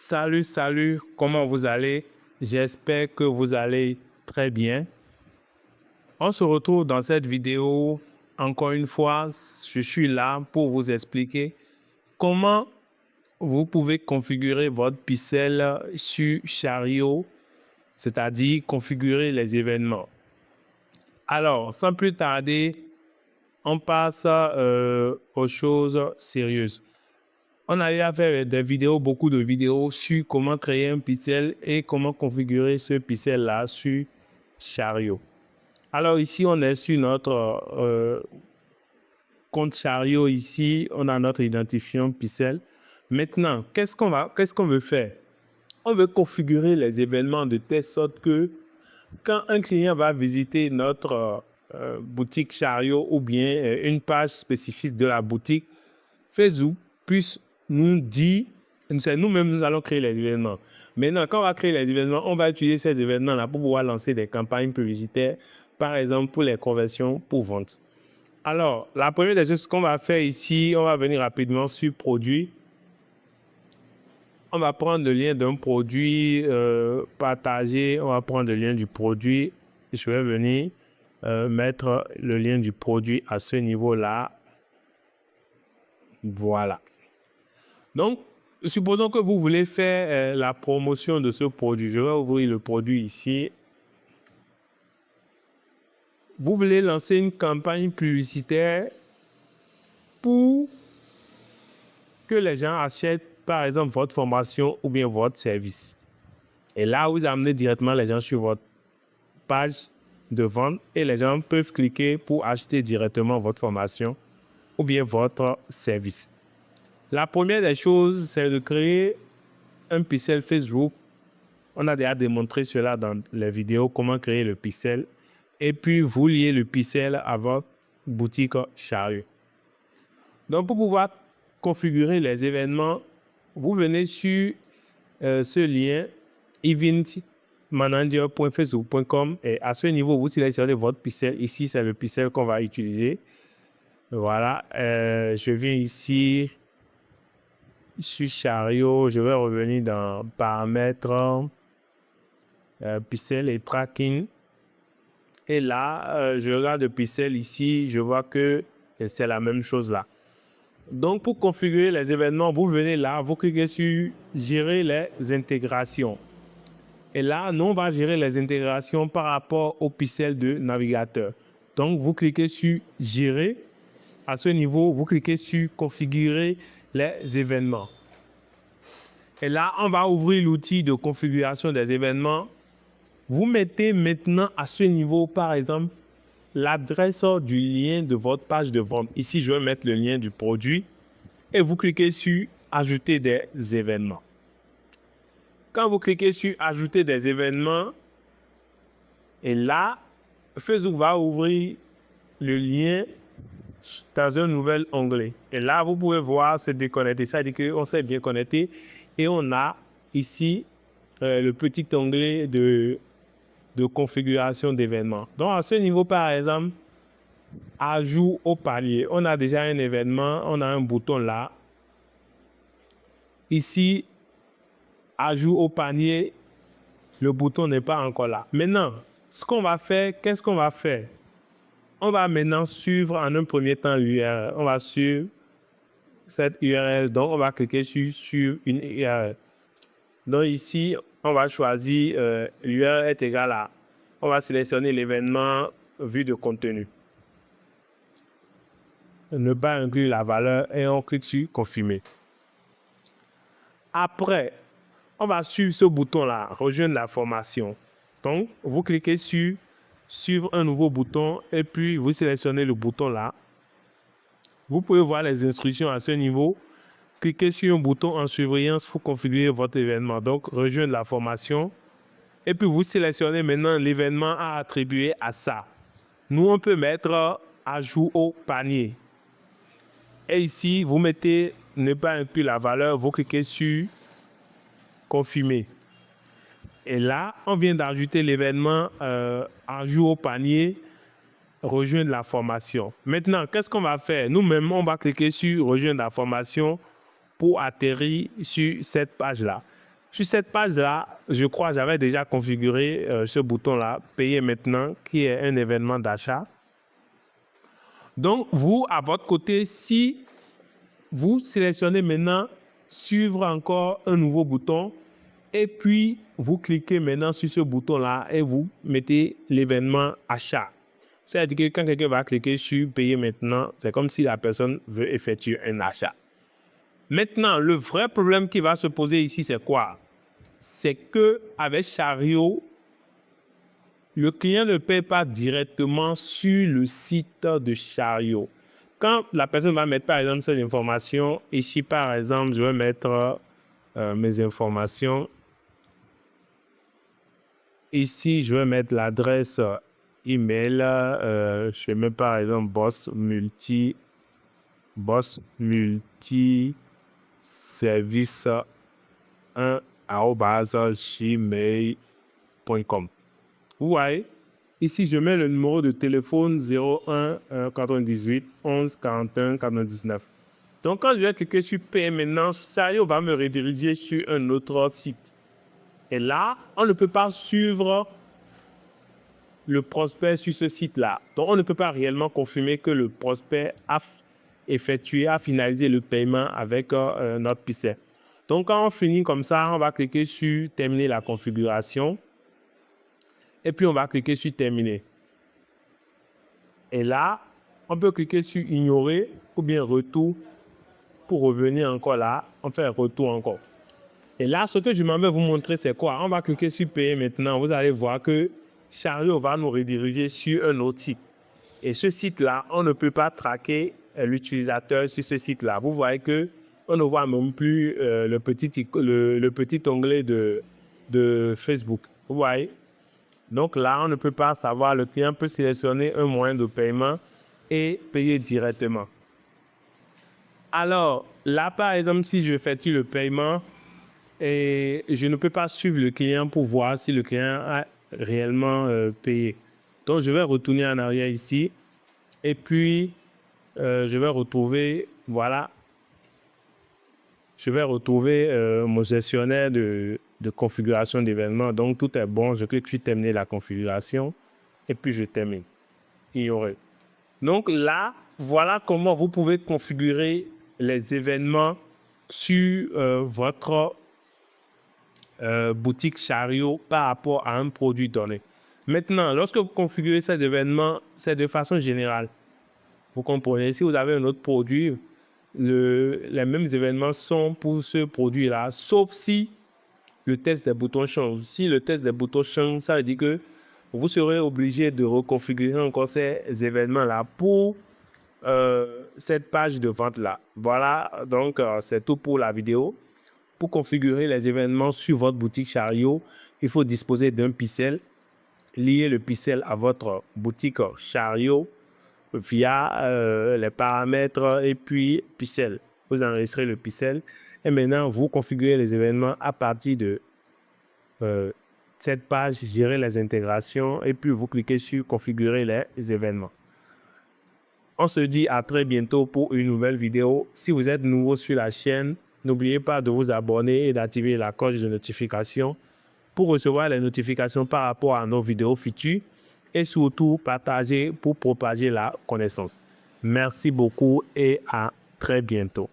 Salut, comment vous allez? J'espère que vous allez très bien. On se retrouve dans cette vidéo. Encore une fois, je suis là pour vous expliquer comment vous pouvez configurer votre pixel sur Chariot, c'est-à-dire configurer les événements. Alors, sans plus tarder, on passe aux choses sérieuses. On a déjà fait des vidéos, beaucoup de vidéos sur comment créer un pixel et comment configurer ce pixel-là sur Chariot. Alors ici, on est sur notre compte Chariot. Ici, on a notre identifiant pixel. Maintenant, qu'est-ce qu'on veut faire? On veut configurer les événements de telle sorte que quand un client va visiter notre boutique Chariot ou bien une page spécifique de la boutique, Facebook puisse nous dire, c'est nous-mêmes, nous allons créer les événements. Maintenant, quand on va créer les événements, on va utiliser ces événements-là pour pouvoir lancer des campagnes publicitaires, par exemple pour les conversions pour vente. Alors, la première des choses qu'on va faire ici, on va venir rapidement sur produit. On va prendre le lien d'un produit partagé, on va prendre le lien du produit. Je vais venir mettre le lien du produit à ce niveau-là. Voilà. Donc, supposons que vous voulez faire la promotion de ce produit. Je vais ouvrir le produit ici. Vous voulez lancer une campagne publicitaire pour que les gens achètent, par exemple, votre formation ou bien votre service. Et là, vous amenez directement les gens sur votre page de vente et les gens peuvent cliquer pour acheter directement votre formation ou bien votre service. La première des choses, c'est de créer un pixel Facebook. On a déjà démontré cela dans les vidéos, comment créer le pixel. Et puis, vous liez le pixel à votre boutique Chariot. Donc, pour pouvoir configurer les événements, vous venez sur ce lien eventmanager.facebook.com et à ce niveau, vous sélectionnez votre pixel. Ici, c'est le pixel qu'on va utiliser. Voilà, je viens ici sur Chariot, je vais revenir dans paramètres, pixel et tracking. Et là, je regarde le pixel ici, je vois que c'est la même chose là. Donc, pour configurer les événements, vous venez là, vous cliquez sur gérer les intégrations. Et là, nous, on va gérer les intégrations par rapport au pixel de navigateur. Donc, vous cliquez sur gérer. À ce niveau, vous cliquez sur configurer les événements. Et là, on va ouvrir l'outil de configuration des événements. Vous mettez maintenant à ce niveau, par exemple, l'adresse du lien de votre page de vente. Ici, je vais mettre le lien du produit et vous cliquez sur ajouter des événements. Quand vous cliquez sur ajouter des événements, et là, Facebook va ouvrir le lien dans un nouvel onglet. Et là, vous pouvez voir se déconnecter. Ça veut dire qu'on s'est bien connecté. Et on a ici le petit onglet de configuration d'événements. Donc, à ce niveau, par exemple, ajout au panier. On a déjà un événement. On a un bouton là. Ici, ajout au panier. Le bouton n'est pas encore là. Maintenant, ce qu'on va faire, qu'est-ce qu'on va faire? On va maintenant suivre en un premier temps l'URL. On va suivre cette URL. Donc, on va cliquer sur une URL. Donc, ici, on va choisir l'URL est égal à. On va sélectionner l'événement vue de contenu. Ne pas inclure la valeur et on clique sur confirmer. Après, on va suivre ce bouton-là, rejoindre la formation. Donc, vous cliquez sur suivre un nouveau bouton et puis vous sélectionnez le bouton là. Vous pouvez voir les instructions à ce niveau. Cliquez sur un bouton en surveillance pour configurer votre événement. Donc, rejoindre la formation. Et puis, vous sélectionnez maintenant l'événement à attribuer à ça. Nous, on peut mettre ajout au panier. Et ici, vous mettez ne pas inclure la valeur. Vous cliquez sur confirmer. Et là, on vient d'ajouter l'événement ajout au panier, rejoindre la formation. Maintenant, qu'est-ce qu'on va faire? Nous-mêmes, on va cliquer sur rejoindre la formation pour atterrir sur cette page-là. Sur cette page-là, je crois j'avais déjà configuré ce bouton-là, payer maintenant, qui est un événement d'achat. Donc, vous, à votre côté, si vous sélectionnez maintenant suivre encore un nouveau bouton et puis vous cliquez maintenant sur ce bouton-là et vous mettez l'événement achat. C'est-à-dire que quand quelqu'un va cliquer sur payer maintenant, c'est comme si la personne veut effectuer un achat. Maintenant, le vrai problème qui va se poser ici, c'est quoi? C'est qu'avec Chariot, le client ne paie pas directement sur le site de Chariot. Quand la personne va mettre par exemple cette information, ici par exemple, je vais mettre mes informations. Ici, je vais mettre l'adresse email. Je vais mettre par exemple boss multi service 1@gmail.com. Vous voyez, ici, je mets le numéro de téléphone 01 98 11 41 99. Donc, quand je vais cliquer sur payer maintenant, Chariot va me rediriger sur un autre site. Et là, on ne peut pas suivre le prospect sur ce site-là. Donc, on ne peut pas réellement confirmer que le prospect a finalisé le paiement avec notre pixel. Donc, quand on finit comme ça, on va cliquer sur terminer la configuration. Et puis, on va cliquer sur terminer. Et là, on peut cliquer sur ignorer ou bien retour pour revenir encore là. On fait retour encore. Et là, ce que je m'en vais vous montrer, c'est quoi? On va cliquer sur payer maintenant. Vous allez voir que Chariot va nous rediriger sur un autre site. Et ce site-là, on ne peut pas traquer l'utilisateur sur ce site-là. Vous voyez que on ne voit même plus le petit onglet de Facebook. Vous voyez? Donc là, on ne peut pas savoir. Le client peut sélectionner un moyen de paiement et payer directement. Alors, là, par exemple, si je effectue le paiement, et je ne peux pas suivre le client pour voir si le client a réellement payé. Donc, je vais retourner en arrière ici. Et puis, je vais retrouver, voilà, je vais retrouver mon gestionnaire de configuration d'événements. Donc, tout est bon. Je clique sur terminer la configuration. Et puis, je termine. Ignorer. Donc là, voilà comment vous pouvez configurer les événements sur votre boutique Chariot par rapport à un produit donné. Maintenant, lorsque vous configurez cet événement, c'est de façon générale. Vous comprenez, si vous avez un autre produit, les mêmes événements sont pour ce produit-là, sauf si le test des boutons change. Si le test des boutons change, ça veut dire que vous serez obligé de reconfigurer encore ces événements-là pour cette page de vente-là. Voilà, donc c'est tout pour la vidéo. Pour configurer les événements sur votre boutique Chariot, il faut disposer d'un pixel. Lier le pixel à votre boutique Chariot via les paramètres et puis pixel. Vous enregistrez le pixel et maintenant vous configurez les événements à partir de cette page, gérer les intégrations et puis vous cliquez sur configurer les événements. On se dit à très bientôt pour une nouvelle vidéo. Si vous êtes nouveau sur la chaîne, n'oubliez pas de vous abonner et d'activer la cloche de notification pour recevoir les notifications par rapport à nos vidéos futures et surtout partager pour propager la connaissance. Merci beaucoup et à très bientôt.